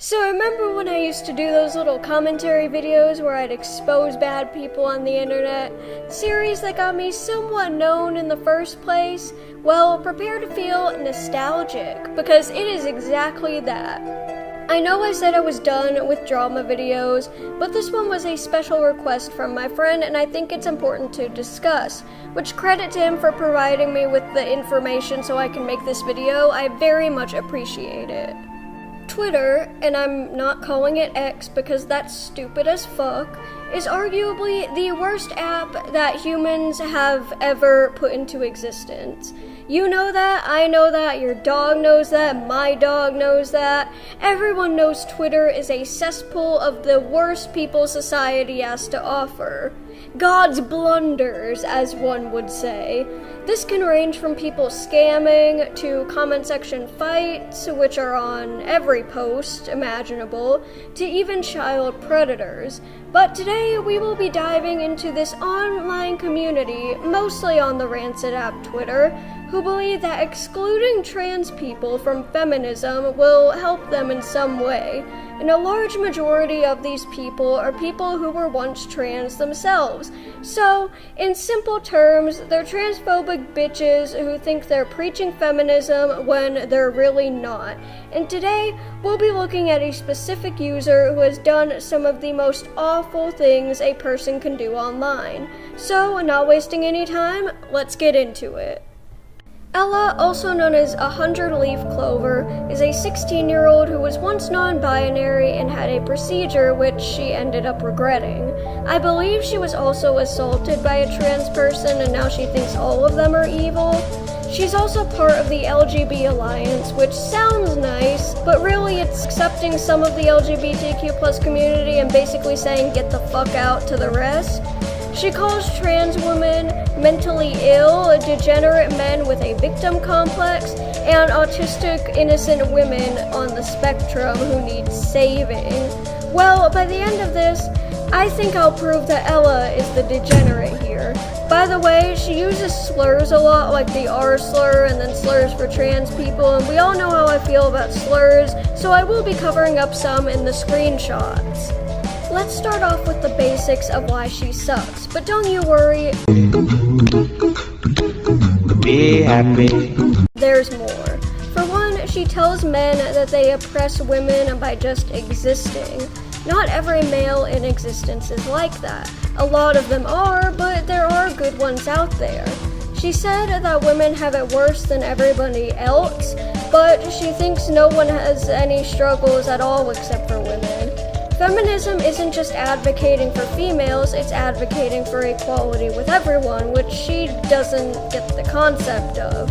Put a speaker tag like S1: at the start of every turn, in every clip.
S1: So remember when I used to do those little commentary videos where I'd expose bad people on the internet? Series that got me somewhat known in the first place? Well, prepare to feel nostalgic, because it is exactly that. I know I said I was done with drama videos, but this one was a special request from my friend, and I think it's important to discuss, which credit to him for providing me with the information so I can make this video. I very much appreciate it. Twitter, and I'm not calling it X because that's stupid as fuck, is arguably the worst app that humans have ever put into existence. You know that, I know that, your dog knows that, my dog knows that. Everyone knows Twitter is a cesspool of the worst people society has to offer. God's blunders, as one would say. This can range from people scamming to comment section fights, which are on every post imaginable, to even child predators. But today we will be diving into this online community, mostly on the rancid app Twitter, who believe that excluding trans people from feminism will help them in some way. And a large majority of these people are people who were once trans themselves. So, in simple terms, they're transphobic bitches who think they're preaching feminism when they're really not. And today, we'll be looking at a specific user who has done some of the most awful things a person can do online. So, not wasting any time, let's get into it. Ella, also known as 100leafclover, is a 16-year-old who was once non-binary and had a procedure which she ended up regretting. I believe she was also assaulted by a trans person and now she thinks all of them are evil. She's also part of the LGB Alliance, which sounds nice, but really it's accepting some of the LGBTQ+ community and basically saying get the fuck out to the rest. She calls trans women mentally ill, degenerate men with a victim complex, and autistic innocent women on the spectrum who need saving. Well, by the end of this, I think I'll prove that Ella is the degenerate here. By the way, she uses slurs a lot, like the R slur and then slurs for trans people, and we all know how I feel about slurs, so I will be covering up some in the screenshots. Let's start off with the basics of why she sucks, but don't you worry, be happy. There's more. For one, she tells men that they oppress women by just existing. Not every male in existence is like that. A lot of them are, but there are good ones out there. She said that women have it worse than everybody else, but she thinks no one has any struggles at all except for women. Feminism isn't just advocating for females, it's advocating for equality with everyone, which she doesn't get the concept of.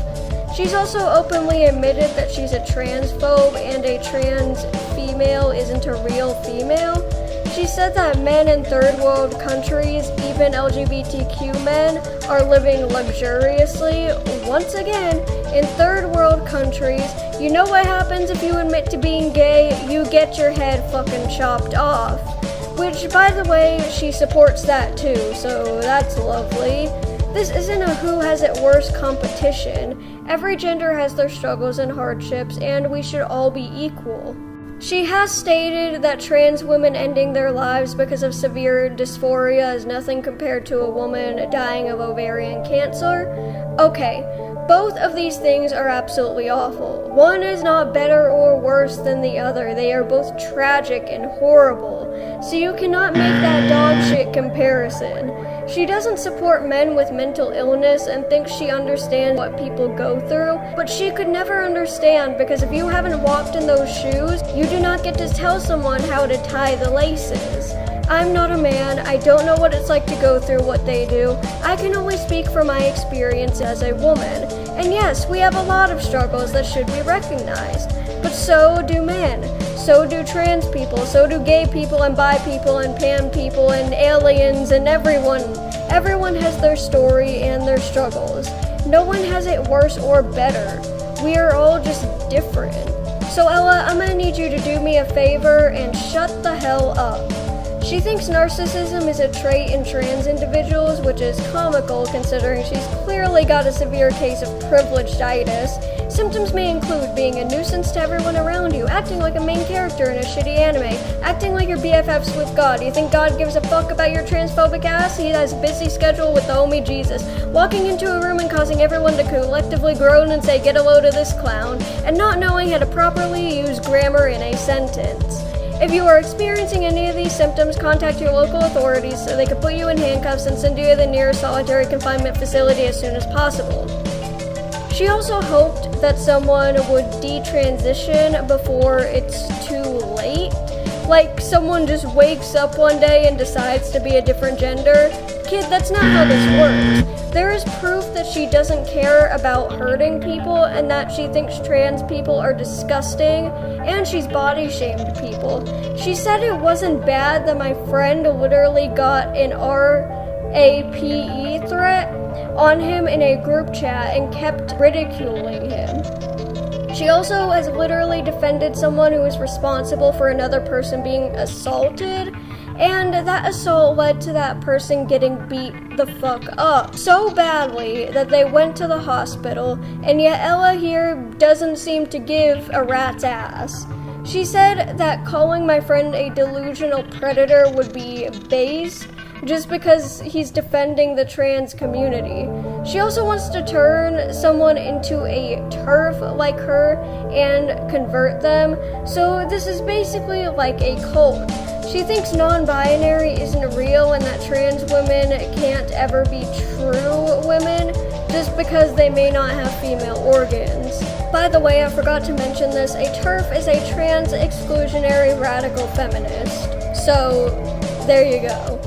S1: She's also openly admitted that she's a transphobe and a trans female isn't a real female. She said that men in third world countries, even LGBTQ men, are living luxuriously. Once again, in third world countries, you know what happens if you admit to being gay? You get your head fucking chopped off. Which, by the way, she supports that too, so that's lovely. This isn't a who has it worse competition. Every gender has their struggles and hardships, and we should all be equal. She has stated that trans women ending their lives because of severe dysphoria is nothing compared to a woman dying of ovarian cancer. Okay, both of these things are absolutely awful. One is not better or worse than the other. They are both tragic and horrible. So you cannot make that dog shit comparison. She doesn't support men with mental illness and thinks she understands what people go through, but she could never understand because if you haven't walked in those shoes, you do not get to tell someone how to tie the laces. I'm not a man, I don't know what it's like to go through what they do. I can only speak from my experience as a woman. And yes, we have a lot of struggles that should be recognized, but so do men. So do trans people, so do gay people and bi people and pan people and aliens and everyone. Everyone has their story and their struggles. No one has it worse or better. We are all just different. So Ella, I'm gonna need you to do me a favor and shut the hell up. She thinks narcissism is a trait in trans individuals, which is comical considering she's clearly got a severe case of privileged-itis, Symptoms may include being a nuisance to everyone around you, acting like a main character in a shitty anime, acting like your BFFs with God. You think God gives a fuck about your transphobic ass? He has a busy schedule with the homie Jesus. Walking into a room and causing everyone to collectively groan and say, "Get a load of this clown," and not knowing how to properly use grammar in a sentence. If you are experiencing any of these symptoms, contact your local authorities so they can put you in handcuffs and send you to the nearest solitary confinement facility as soon as possible. She also hoped that someone would detransition before it's too late. Like someone just wakes up one day and decides to be a different gender. Kid, that's not how this works. There is proof that she doesn't care about hurting people and that she thinks trans people are disgusting, and she's body shamed people. She said it wasn't bad that my friend literally got an RAPE threat on him in a group chat and kept ridiculing him. She also has literally defended someone who was responsible for another person being assaulted, and that assault led to that person getting beat the fuck up so badly that they went to the hospital, and yet Ella here doesn't seem to give a rat's ass. She said that calling my friend a delusional predator would be base, just because he's defending the trans community. She also wants to turn someone into a TERF like her and convert them, so this is basically like a cult. She thinks non-binary isn't real and that trans women can't ever be true women just because they may not have female organs. By the way, I forgot to mention this, a TERF is a trans exclusionary radical feminist. So, there you go.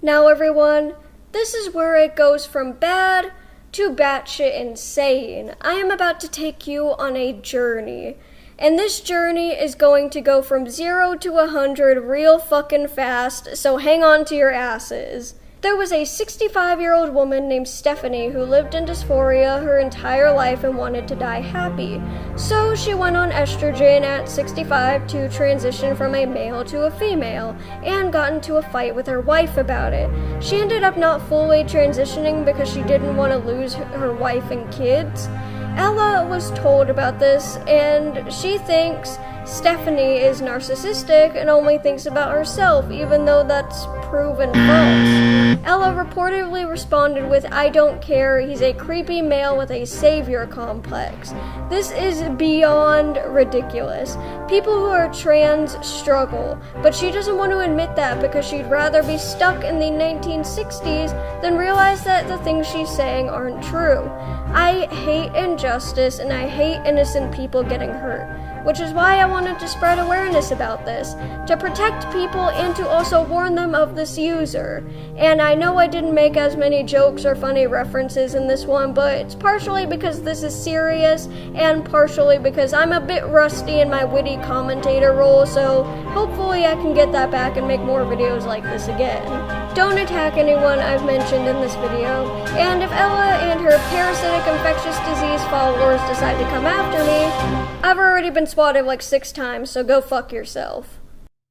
S1: Now everyone, this is where it goes from bad to batshit insane. I am about to take you on a journey. And this journey is going to go from 0 to 100 real fucking fast, so hang on to your asses. There was a 65-year-old woman named Stephanie who lived in dysphoria her entire life and wanted to die happy. So she went on estrogen at 65 to transition from a male to a female, and got into a fight with her wife about it. She ended up not fully transitioning because she didn't want to lose her wife and kids. Ella was told about this, and she thinks Stephanie is narcissistic and only thinks about herself, even though that's proven false. Ella reportedly responded with, "I don't care, he's a creepy male with a savior complex." This is beyond ridiculous. People who are trans struggle, but she doesn't want to admit that because she'd rather be stuck in the 1960s than realize that the things she's saying aren't true. I hate injustice and I hate innocent people getting hurt, which is why I wanted to spread awareness about this, to protect people and to also warn them of this user. And I know I didn't make as many jokes or funny references in this one, but it's partially because this is serious and partially because I'm a bit rusty in my witty commentator role, so hopefully I can get that back and make more videos like this again. Don't attack anyone I've mentioned in this video, and if Ella and her parasitic infectious disease followers decide to come after me, I've already been swatted like 6 times, so go fuck yourself.